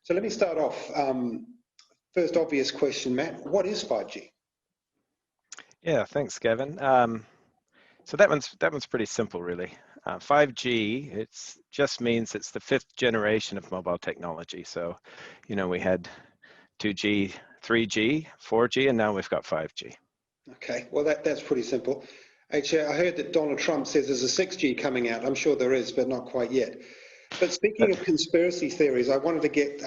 So let me start off. First obvious question, Matt, what is 5G? Yeah, thanks, Gavin. So that one's pretty simple, really. 5G, it just means it's the 5th generation of mobile technology. So, we had 2G, 3G, 4G, and now we've got 5G. Okay, well that's pretty simple. Actually, I heard that Donald Trump says there's a 6G coming out. I'm sure there is, but not quite yet. But speaking of conspiracy theories, I wanted to get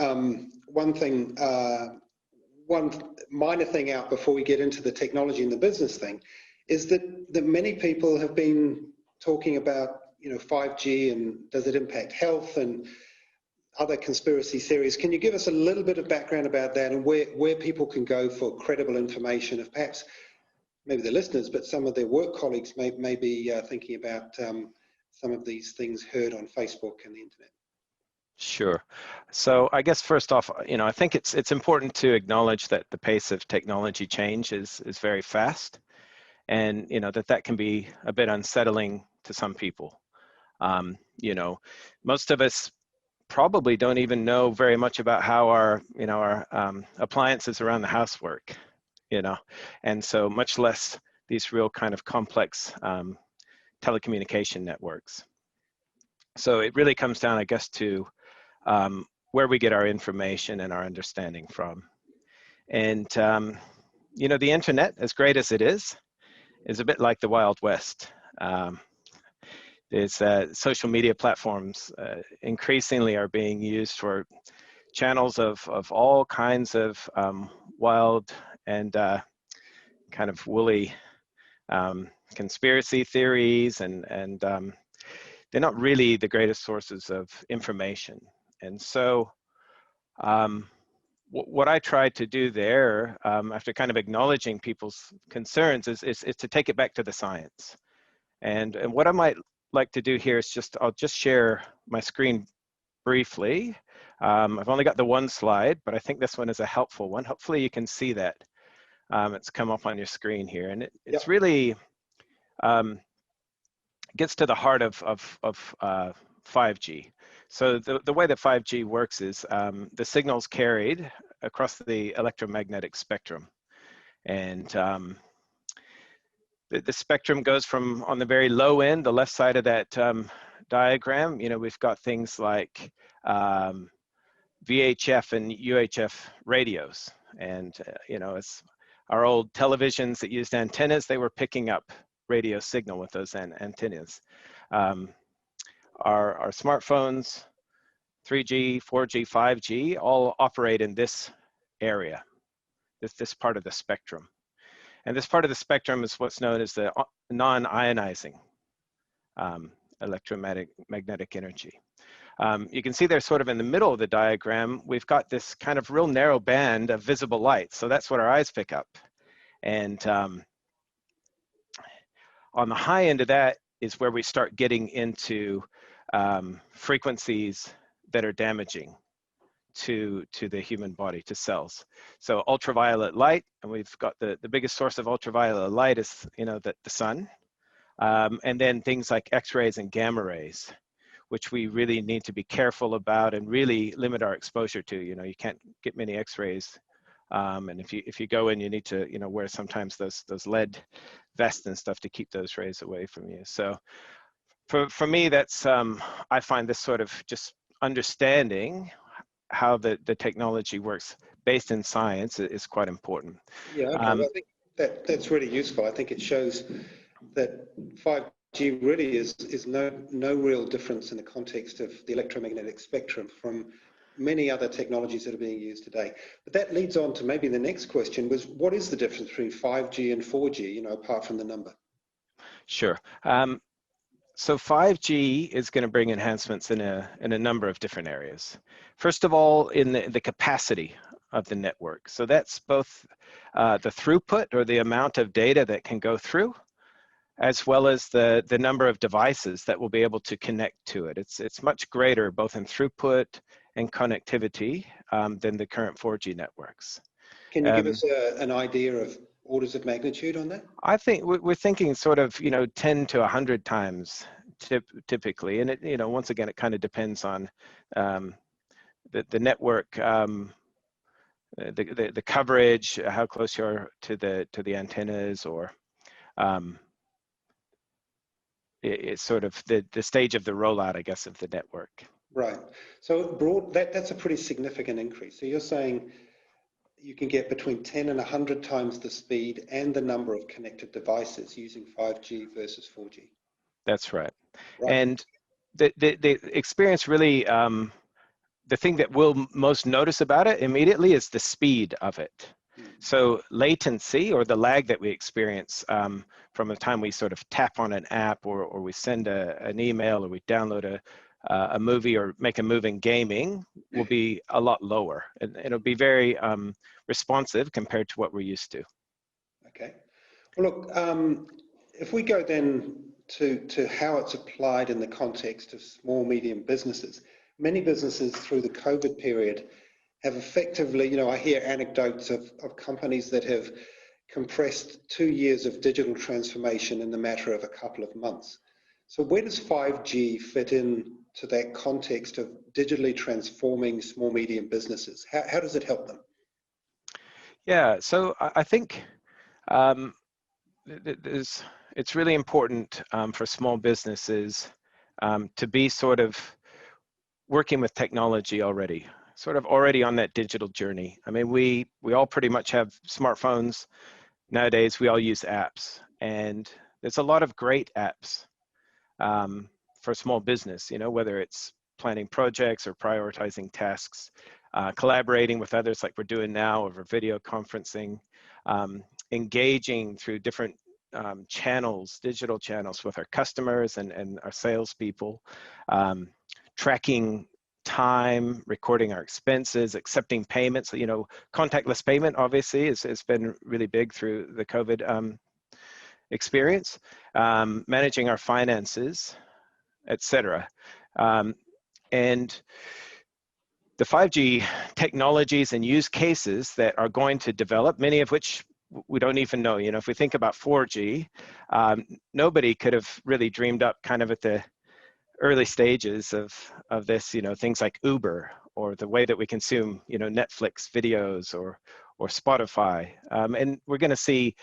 one minor thing out before we get into the technology and the business thing, is that many people have been talking about 5G and does it impact health and other conspiracy theories. Can you give us a little bit of background about that and where people can go for credible information, if perhaps maybe the listeners, but some of their work colleagues may be thinking about some of these things heard on Facebook and the internet? Sure. So I guess first off, I think it's important to acknowledge that the pace of technology change is very fast, and that can be a bit unsettling to some people. Most of us probably don't even know very much about how our appliances around the house work, and so much less these real kind of complex telecommunication networks. So it really comes down, I guess, to where we get our information and our understanding from. And, the internet, as great as it is a bit like the Wild West. There's social media platforms increasingly are being used for channels of all kinds of wild and kind of woolly conspiracy theories, and they're not really the greatest sources of information. And so what I tried to do there, after kind of acknowledging people's concerns, is to take it back to the science. And what I might like to do here is I'll just share my screen briefly. I've only got the one slide, but I think this one is a helpful one. Hopefully you can see that. It's come up on your screen here, and it's really gets to the heart of 5G. So the way that 5G works is the signal's carried across the electromagnetic spectrum, and the spectrum goes from, on the very low end, the left side of that diagram, we've got things like VHF and UHF radios, and it's our old televisions that used antennas, they were picking up radio signal with those antennas. Our smartphones, 3G, 4G, 5G, all operate in this area, this part of the spectrum. And this part of the spectrum is what's known as the non-ionizing electromagnetic energy. You can see there, sort of in the middle of the diagram, we've got this kind of real narrow band of visible light. So that's what our eyes pick up. And on the high end of that is where we start getting into frequencies that are damaging to the human body, to cells. So ultraviolet light, and we've got the biggest source of ultraviolet light is the sun. And then things like X-rays and gamma rays, which we really need to be careful about and really limit our exposure to. You can't get many X-rays, and if you go in, you need to wear sometimes those lead vests and stuff to keep those rays away from you. So for me, that's I find this sort of just understanding how the technology works based in science is quite important. Yeah, okay. I think that's really useful. I think it shows that 5G really is no real difference in the context of the electromagnetic spectrum from many other technologies that are being used today. But that leads on to maybe the next question, was what is the difference between 5G and 4G, apart from the number? Sure. So 5G is going to bring enhancements in a number of different areas. First of all, in the capacity of the network. So that's both the throughput, or the amount of data that can go through, as well as the number of devices that will be able to connect to it. It's much greater both in throughput and connectivity than the current 4G networks. Can you give us an idea of orders of magnitude on that? I think we're thinking sort of 10 to 100 times typically, and it once again it kind of depends on the network, the coverage, how close you are to the antennas, or it's sort of the stage of the rollout, I guess, of the network. Right. So that's a pretty significant increase. So you're saying you can get between 10 and 100 times the speed and the number of connected devices using 5G versus 4G. That's right. Right. And the experience really, the thing that we'll most notice about it immediately is the speed of it. So latency, or the lag that we experience from the time we sort of tap on an app, or we send an email, or we download a movie, or make a move in gaming, will be a lot lower. And it'll be very responsive compared to what we're used to. Okay. Well, look, if we go then to how it's applied in the context of small, medium businesses, many businesses through the COVID period have effectively, I hear anecdotes of companies that have compressed 2 years of digital transformation in the matter of a couple of months. So where does 5G fit in to that context of digitally transforming small, medium businesses? How does it help them? Yeah, so I think it's really important for small businesses to be sort of working with technology already, sort of already on that digital journey. I mean, we all pretty much have smartphones nowadays. We all use apps, and there's a lot of great apps for small business, whether it's planning projects or prioritizing tasks, collaborating with others like we're doing now over video conferencing, engaging through different channels, digital channels with our customers and our salespeople, tracking time, recording our expenses, accepting payments. Contactless payment obviously has been really big through the COVID experience, managing our finances, etc. And the 5G technologies and use cases that are going to develop, many of which we don't even know. If we think about 4G, nobody could have really dreamed up kind of at the early stages of this, things like Uber, or the way that we consume, Netflix videos or Spotify. And we're going to see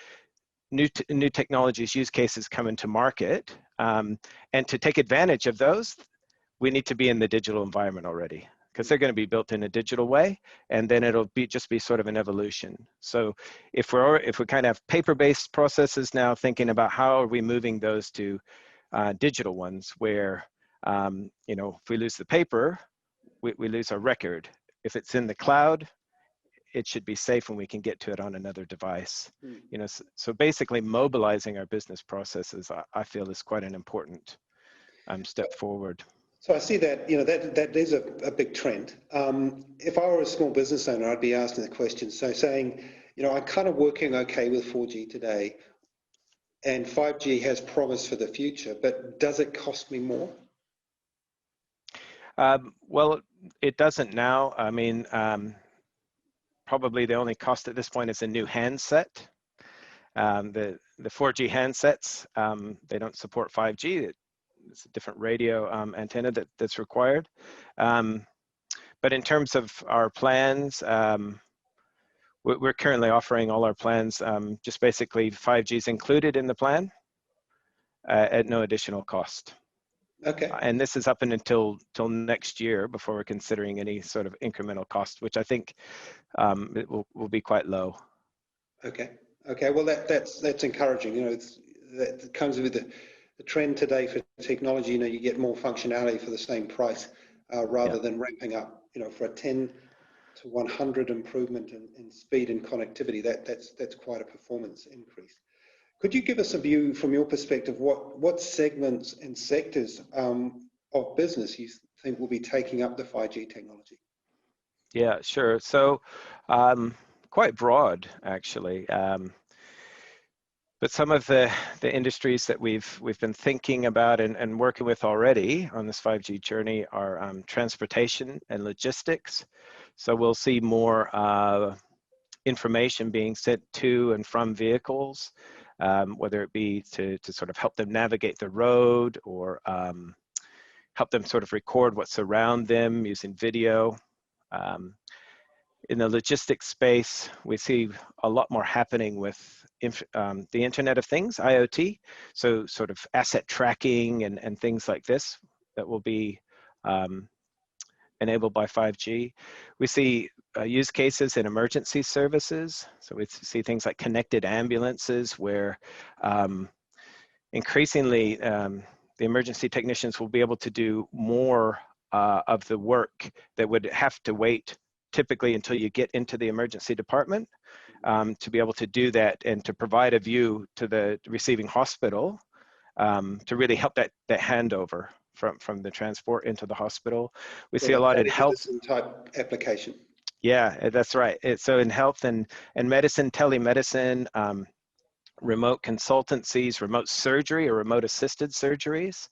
new technologies, use cases come into market. And to take advantage of those, we need to be in the digital environment already, because they're going to be built in a digital way, and then it'll just be sort of an evolution. So if we kind of have paper-based processes now, thinking about how are we moving those to digital ones, where if we lose the paper, we lose our record. If it's in the cloud, it should be safe when we can get to it on another device. So basically mobilizing our business processes, I feel, is quite an important step forward. So I see that, that is a big trend. If I were a small business owner, I'd be asking the question, so saying, I'm kind of working okay with 4G today, and 5G has promise for the future, but does it cost me more? Well, it doesn't now. I mean, probably the only cost at this point is a new handset. The 4G handsets, they don't support 5G. It's a different radio antenna that's required. But in terms of our plans, we're currently offering all our plans, just basically 5G is included in the plan at no additional cost. Okay. And this is up until next year before we're considering any sort of incremental cost, which I think it will be quite low. Okay. Okay. Well, that's encouraging. That comes with the trend today for technology. You get more functionality for the same price, rather than ramping up. For a 10 to 100 improvement in speed and connectivity, that's quite a performance increase. Could you give us a view from your perspective what segments and sectors of business you think will be taking up the 5G technology? Yeah, sure. So quite broad, actually. But some of the industries that we've been thinking about and working with already on this 5G journey are transportation and logistics. So we'll see more information being sent to and from vehicles, whether it be to sort of help them navigate the road, or help them sort of record what's around them using video. In the logistics space, we see a lot more happening with the Internet of Things, IoT, so sort of asset tracking and things like this that will be enabled by 5G. We see use cases in emergency services. So we see things like connected ambulances where increasingly the emergency technicians will be able to do more of the work that would have to wait typically until you get into the emergency department, to be able to do that and to provide a view to the receiving hospital to really help that handover from the transport into the hospital. We see a lot in health type application. Yeah, that's right. So in health and medicine, telemedicine, remote consultancies, remote surgery or remote assisted surgeries.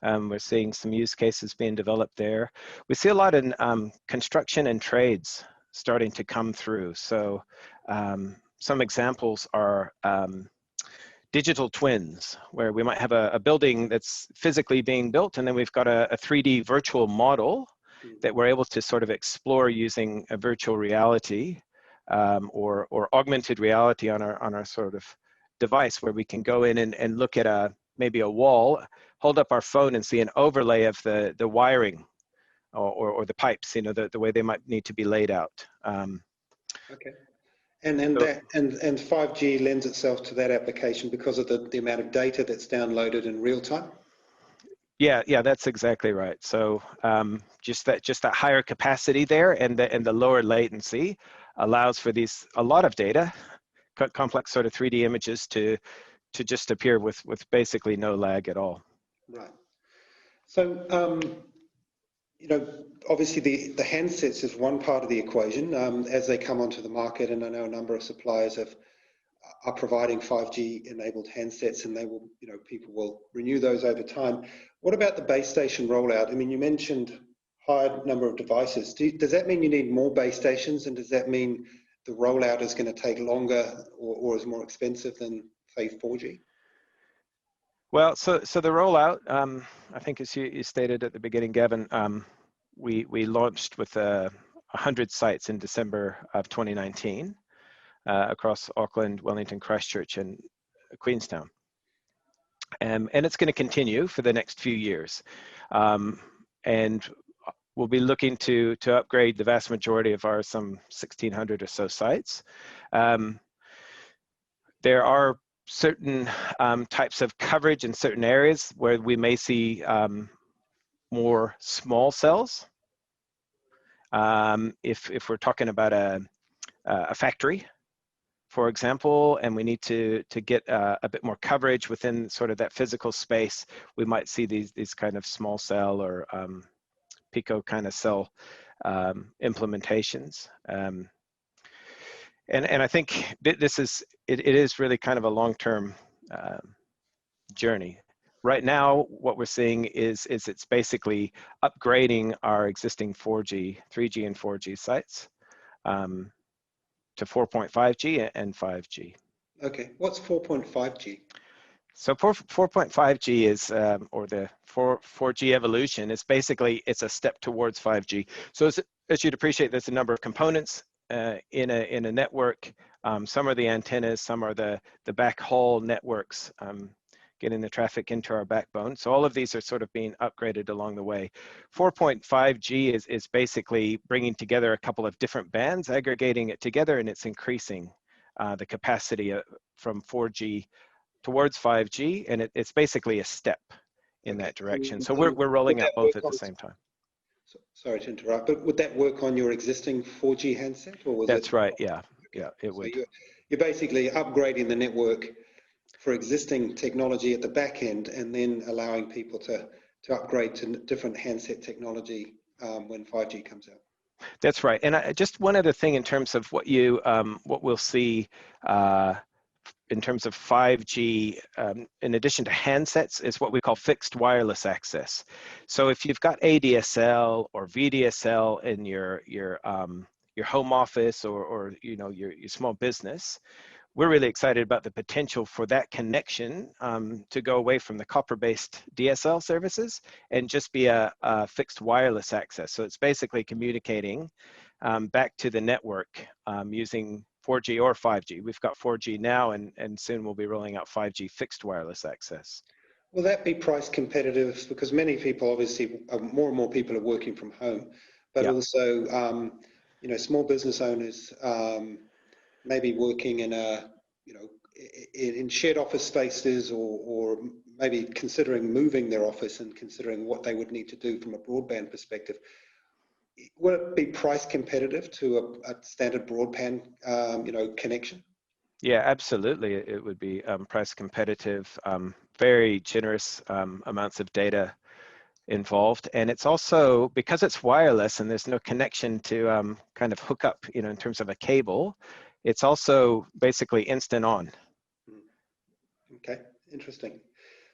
We're seeing some use cases being developed there. We see a lot in construction and trades starting to come through. So some examples are digital twins, where we might have a building that's physically being built, and then we've got a 3D virtual model that we're able to sort of explore using a virtual reality or augmented reality on our sort of device, where we can go in and look at maybe a wall, hold up our phone and see an overlay of the wiring or the pipes, you know, the way they might need to be laid out. Okay. And 5G lends itself to that application because of the amount of data that's downloaded in real time? Yeah, that's exactly right. So just that higher capacity there and the lower latency allows for a lot of data, complex sort of 3D images to just appear with basically no lag at all. Right. So you know, obviously the handsets is one part of the equation as they come onto the market, and I know a number of suppliers are providing 5G enabled handsets, and they will, you know, people will renew those over time. What about the base station rollout? I mean, you mentioned higher number of devices. Does that mean you need more base stations, and does that mean the rollout is going to take longer or is more expensive than, say, 4G? Well, so the rollout, I think as you stated at the beginning, Gavin, we launched with 100 sites in December of 2019 across Auckland, Wellington, Christchurch, and Queenstown. And it's going to continue for the next few years. And we'll be looking to upgrade the vast majority of our some 1,600 or so sites. There are certain types of coverage in certain areas where we may see more small cells. If we're talking about a factory, for example, and we need to get a bit more coverage within sort of that physical space, we might see these kind of small cell or pico kind of cell implementations. And I think this is it is really kind of a long-term journey. Right now, what we're seeing is it's basically upgrading our existing 4G, 3G and 4G sites to 4.5G and 5G. Okay, what's 4.5G? So 4.5G is, or the 4G evolution is basically, it's a step towards 5G. So as you'd appreciate, there's a number of components in a network. Some are the antennas, some are the backhaul networks, getting the traffic into our backbone. So all of these are sort of being upgraded along the way. 4.5G is basically bringing together a couple of different bands, aggregating it together, and it's increasing the capacity from 4G towards 5G, and it's basically a step in that direction. So we're rolling out both at the same time. Sorry to interrupt, but would that work on your existing 4G handset, or was That's right, yeah, it would. So you're basically upgrading the network for existing technology at the back end, and then allowing people to upgrade to different handset technology when 5G comes out. That's right, and just one other thing in terms of what we'll see in terms of 5G, in addition to handsets, is what we call fixed wireless access. So if you've got ADSL or VDSL in your home office or you know your small business, we're really excited about the potential for that connection to go away from the copper-based DSL services and just be a fixed wireless access. So it's basically communicating back to the network using 4G or 5G. We've got 4G now, and soon we'll be rolling out 5G fixed wireless access. Will that be price competitive? Because many people, obviously, more and more people are working from home, but also, small business owners maybe working in in shared office spaces, or maybe considering moving their office and considering what they would need to do from a broadband perspective. Will it be price competitive to a standard broadband, connection? Yeah, absolutely. It would be price competitive, very generous amounts of data involved. And it's also, because it's wireless and there's no connection to kind of hook up, in terms of a cable, it's also basically instant on. Okay, interesting.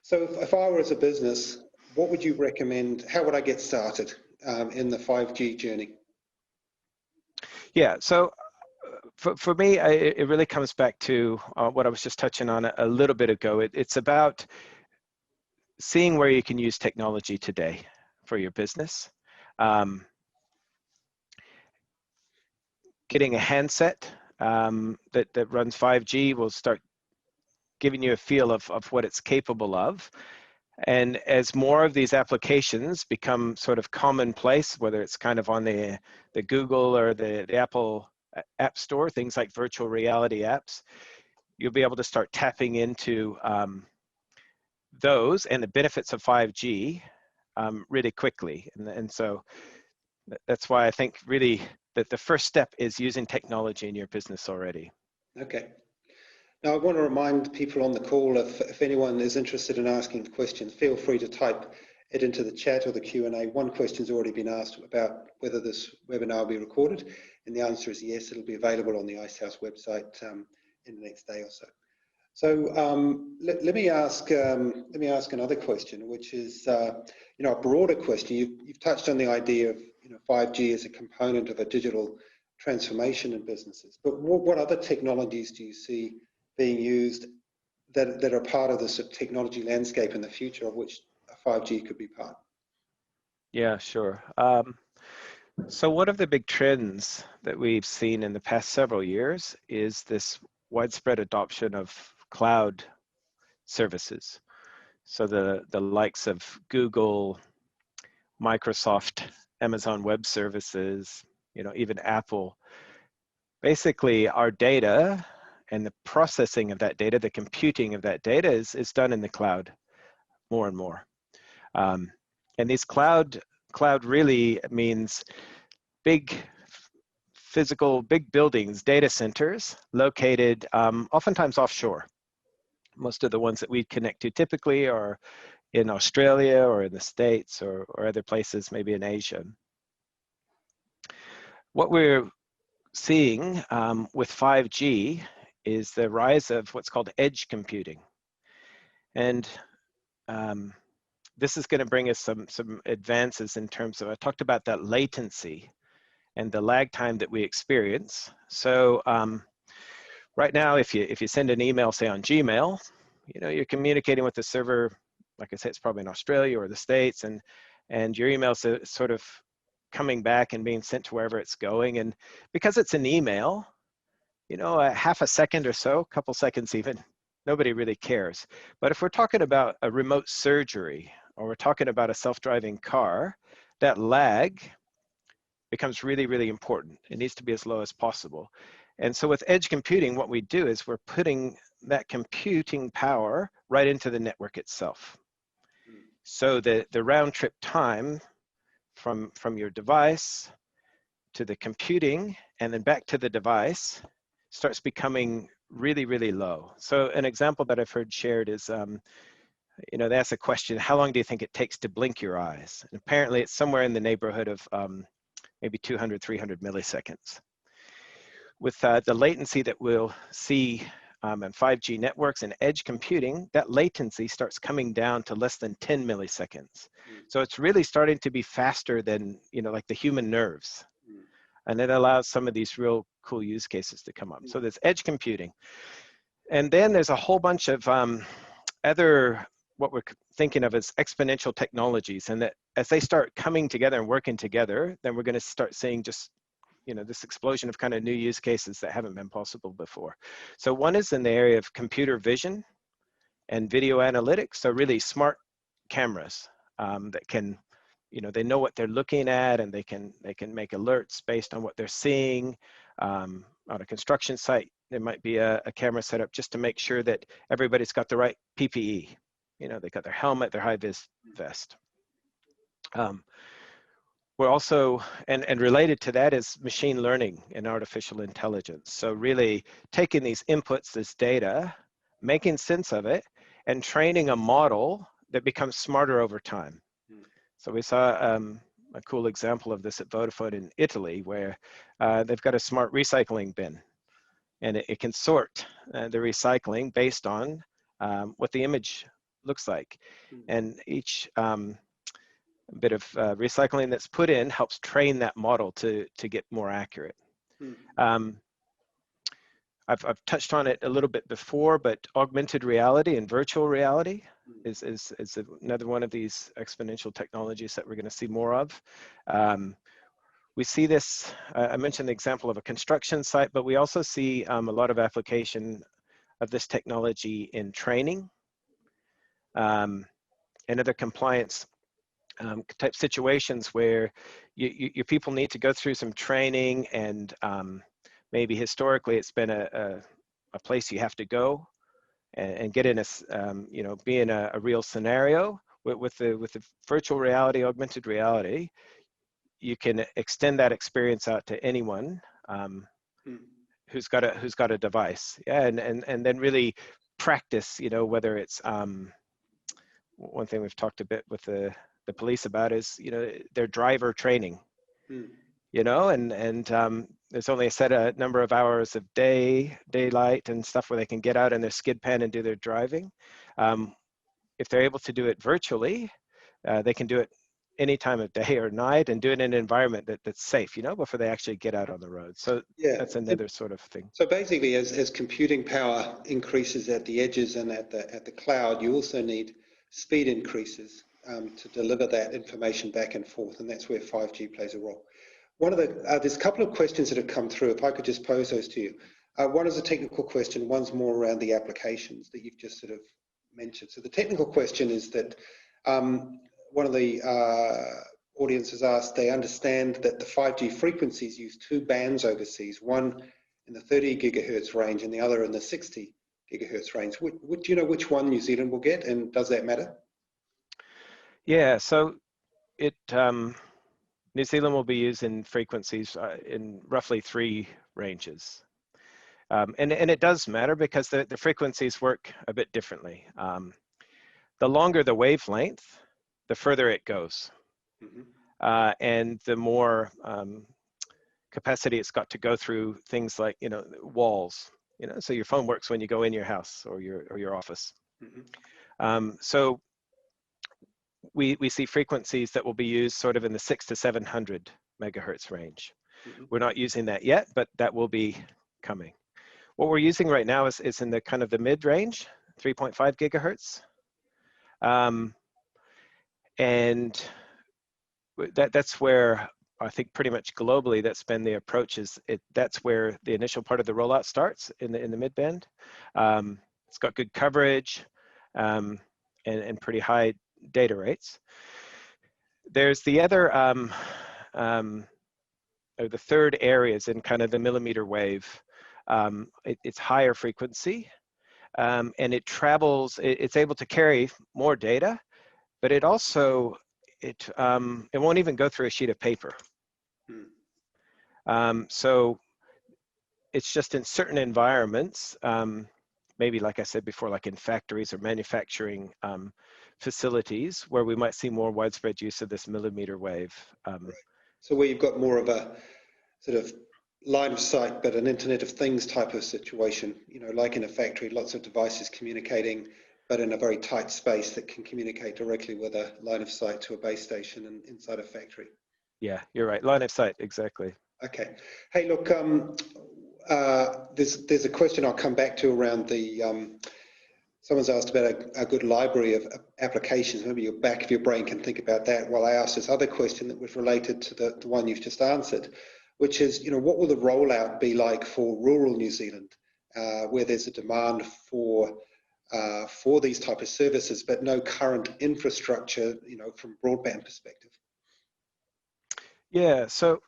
So if I were as a business, what would you recommend? How would I get started in the 5G journey? Yeah, so for me, it really comes back to what I was just touching on a little bit ago. It's about seeing where you can use technology today for your business. Getting a handset that runs 5G will start giving you a feel of what it's capable of. And as more of these applications become sort of commonplace, whether it's kind of on the Google or the Apple App Store, things like virtual reality apps, you'll be able to start tapping into those and the benefits of 5G really quickly. And so that's why I think really that the first step is using technology in your business already. Okay. Now, I want to remind people on the call, if anyone is interested in asking questions, feel free to type it into the chat or the Q&A. One question's already been asked about whether this webinar will be recorded, and the answer is yes. It'll be available on the Icehouse website in the next day or so. So let me ask another question, which is a broader question. You've touched on the idea of 5G as a component of a digital transformation in businesses, but what other technologies do you see being used that are part of this technology landscape in the future, of which 5G could be part? Yeah, sure. So one of the big trends that we've seen in the past several years is this widespread adoption of cloud services. So the likes of Google, Microsoft, Amazon Web Services, even Apple. Basically, our data and the processing of that data, the computing of that data is done in the cloud more and more. And these cloud really means big buildings, data centers located oftentimes offshore. Most of the ones that we connect to typically are in Australia or in the States or other places, maybe in Asia. What we're seeing with 5G is the rise of what's called edge computing. And this is going to bring us some advances in terms of, I talked about that latency and the lag time that we experience. So right now, if you send an email, say on Gmail, you're communicating with the server, like I said, it's probably in Australia or the States, and your email's sort of coming back and being sent to wherever it's going. And because it's an email, a half a second or so, a couple seconds even, nobody really cares. But if we're talking about a remote surgery, or we're talking about a self-driving car, that lag becomes really, really important. It needs to be as low as possible. And so with edge computing, what we do is we're putting that computing power right into the network itself. So the round trip time from your device to the computing and then back to the device starts becoming really, really low. So an example that I've heard shared is, they ask a question, how long do you think it takes to blink your eyes? And apparently it's somewhere in the neighborhood of maybe 200, 300 milliseconds. With the latency that we'll see in 5G networks and edge computing, that latency starts coming down to less than 10 milliseconds. So it's really starting to be faster than, like the human nerves. And it allows some of these real cool use cases to come up. So there's edge computing. And then there's a whole bunch of other, what we're thinking of as exponential technologies. And that as they start coming together and working together, then we're going to start seeing just this explosion of kind of new use cases that haven't been possible before. So one is in the area of computer vision and video analytics. So really smart cameras that can, they know what they're looking at, and they can make alerts based on what they're seeing. On a construction site, there might be a camera set up just to make sure that everybody's got the right PPE. They got their helmet, their high-vis vest. We're also, and related to that is machine learning and artificial intelligence. So really taking these inputs, this data, making sense of it, and training a model that becomes smarter over time. So we saw a cool example of this at Vodafone in Italy, where they've got a smart recycling bin, and it can sort the recycling based on what the image looks like. And each bit of recycling that's put in helps train that model to get more accurate. I've touched on it a little bit before, but augmented reality and virtual reality is another one of these exponential technologies that we're going to see more of. We see this, I mentioned the example of a construction site, but we also see a lot of application of this technology in training and other compliance type situations where your people need to go through some training, and maybe historically it's been a place you have to go and get in be in a real scenario. With the virtual reality, augmented reality, you can extend that experience out to anyone who's got a device. Yeah, and then really practice, whether it's one thing we've talked a bit with the police about is their driver training. And there's only a set number of hours of daylight and stuff where they can get out in their skid pan and do their driving. If they're able to do it virtually, they can do it any time of day or night, and do it in an environment that's safe, before they actually get out on the road. So yeah, that's another sort of thing. So basically, as computing power increases at the edges and at the cloud, you also need speed increases to deliver that information back and forth, and that's where 5G plays a role. There's a couple of questions that have come through. If I could just pose those to you. One is a technical question, one's more around the applications that you've just sort of mentioned. So the technical question is that one of the audience has asked, they understand that the 5G frequencies use two bands overseas, one in the 30 gigahertz range and the other in the 60 gigahertz range. Do you know which one New Zealand will get, and does that matter? Yeah, so New Zealand will be using frequencies in roughly 3 ranges. And it does matter because the frequencies work a bit differently. The longer the wavelength, the further it goes. And the more capacity it's got to go through things like, walls. So your phone works when you go in your house or your office. So we see frequencies that will be used sort of in the 600 to 700 megahertz range. We're not using that yet, but that will be coming. What we're using right now is in the kind of the mid-range, 3.5 gigahertz. And that's where I think pretty much globally that's been the approach. That's where the initial part of the rollout starts, in the mid-band. It's got good coverage and pretty high data rates. There's the other, or the third area is in kind of the millimeter wave. It's higher frequency, and it travels. It's able to carry more data, but it also it won't even go through a sheet of paper. So it's just in certain environments, maybe like I said before, like in factories or manufacturing facilities, where we might see more widespread use of this millimeter wave. So where you've got more of a sort of line of sight, but an Internet of Things type of situation, like in a factory, lots of devices communicating, but in a very tight space that can communicate directly with a line of sight to a base station and inside a factory. Yeah, you're right. Line of sight, exactly. Okay. Hey, look, there's a question I'll come back to around the, someone's asked about a good library of applications. Maybe your back of your brain can think about that while I ask this other question that was related to the one you've just answered, which is, what will the rollout be like for rural New Zealand, where there's a demand for these type of services, but no current infrastructure, from broadband perspective? Yeah, so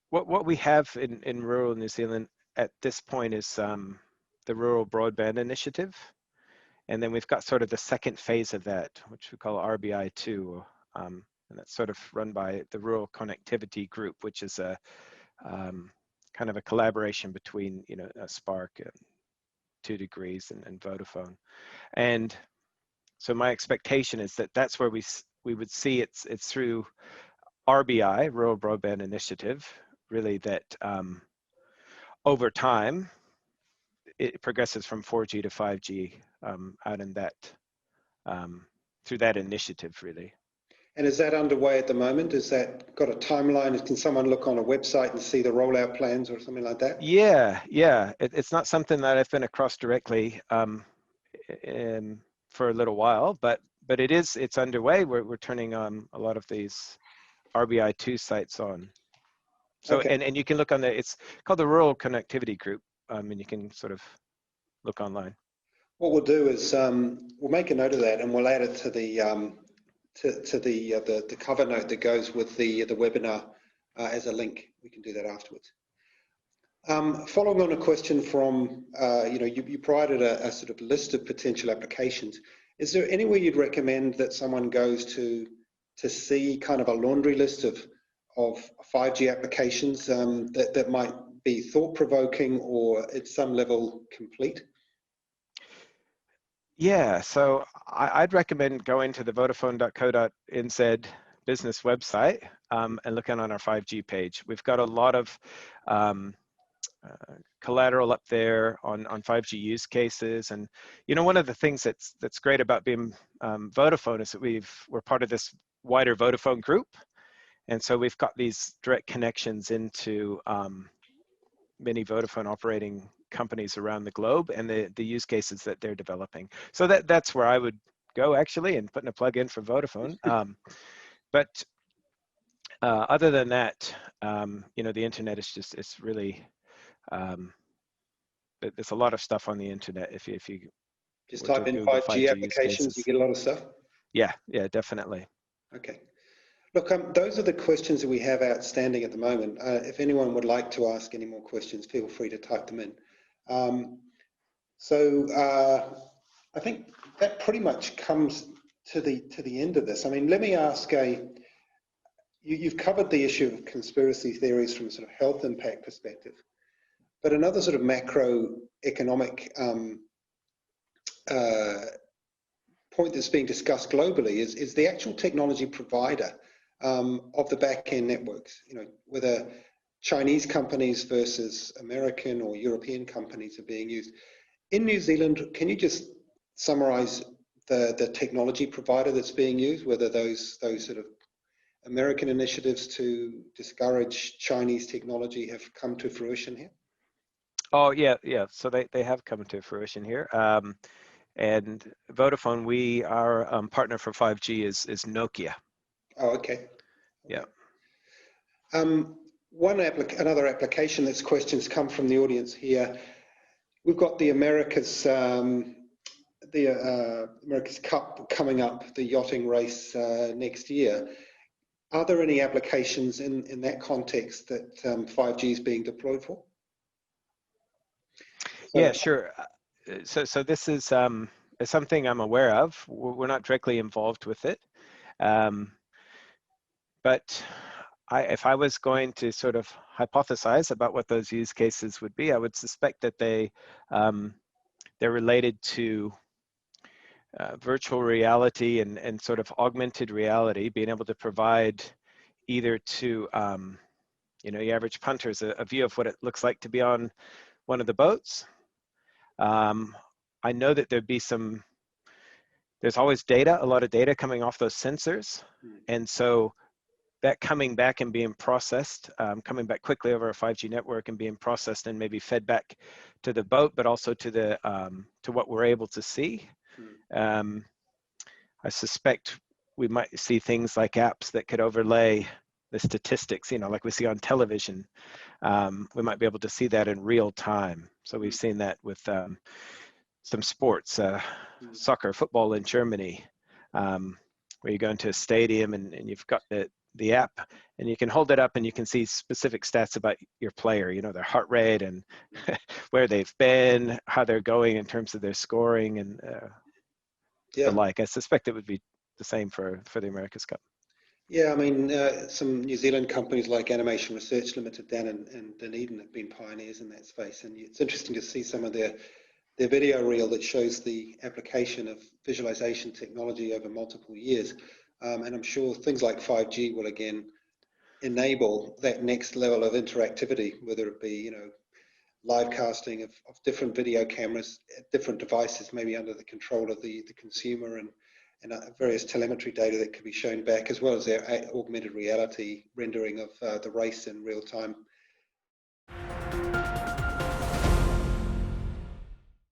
what we have in rural New Zealand at this point is the Rural Broadband Initiative. And then we've got sort of the second phase of that, which we call RBI2, and that's sort of run by the Rural Connectivity Group, which is a kind of a collaboration between, Spark and 2 Degrees and Vodafone. And so my expectation is that that's where we would see it's through RBI, Rural Broadband Initiative, really, that over time it progresses from 4G to 5G out in that through that initiative, really. And is that underway at the moment? Is that got a timeline? Can someone look on a website and see the rollout plans or something like that? Yeah. It's not something that I've been across directly for a little while, but it's underway. We're turning a lot of these RBI2 sites on. So okay. and you can look on it's called the Rural Connectivity Group, and you can sort of look online. What we'll do is we'll make a note of that and we'll add it to the the cover note that goes with the webinar as a link. We can do that afterwards. Following on a question from, you provided a sort of list of potential applications. Is there anywhere you'd recommend that someone goes to see kind of a laundry list of 5G applications that might be thought-provoking or at some level complete? Yeah, so I'd recommend going to the vodafone.co.nz business website and looking on our 5G page. We've got a lot of collateral up there on 5G use cases. And, one of the things that's great about being Vodafone is that we're part of this wider Vodafone group. And so we've got these direct connections into many Vodafone operating companies around the globe and the use cases that they're developing. So that's where I would go, actually, and putting a plug in for Vodafone. But other than that, the internet is it's really, there's a lot of stuff on the internet. If you just type in 5G applications, you get a lot of stuff. Yeah, definitely. Okay. Look, those are the questions that we have outstanding at the moment. If anyone would like to ask any more questions, feel free to type them in. I think that pretty much comes to the end of this. I mean, let me ask you've covered the issue of conspiracy theories from a sort of health impact perspective, but another sort of macroeconomic point that's being discussed globally is the actual technology provider of the back-end networks, whether Chinese companies versus American or European companies are being used. In New Zealand, can you just summarize the technology provider that's being used, whether those sort of American initiatives to discourage Chinese technology have come to fruition here? Oh, yeah. So they have come to fruition here. And Vodafone, our partner for 5G is Nokia. Oh, okay. Yeah. Another application that's questions come from the audience here. We've got the America's Cup coming up, the yachting race next year. Are there any applications in that context that 5G is being deployed for? Yeah, sure. So this is something I'm aware of. We're not directly involved with it. But if I was going to sort of hypothesize about what those use cases would be, I would suspect that they're related to virtual reality and sort of augmented reality, being able to provide either to your average punters a view of what it looks like to be on one of the boats. I know that there's always data, a lot of data coming off those sensors, and so that coming back and being processed, coming back quickly over a 5G network and being processed and maybe fed back to the boat, but also to what we're able to see. I suspect we might see things like apps that could overlay the statistics, like we see on television. We might be able to see that in real time. So we've seen that with some sports, soccer, football in Germany, where you go into a stadium and you've got the app, and you can hold it up and you can see specific stats about your player, their heart rate and where they've been, how they're going in terms of their scoring and the like. I suspect it would be the same for the America's Cup. Yeah, I mean, some New Zealand companies like Animation Research Limited down in Dunedin have been pioneers in that space, and it's interesting to see some of their video reel that shows the application of visualization technology over multiple years. And I'm sure things like 5G will again enable that next level of interactivity, whether it be, live casting of different video cameras at different devices, maybe under the control of the consumer, and various telemetry data that can be shown back, as well as their augmented reality rendering of the race in real time.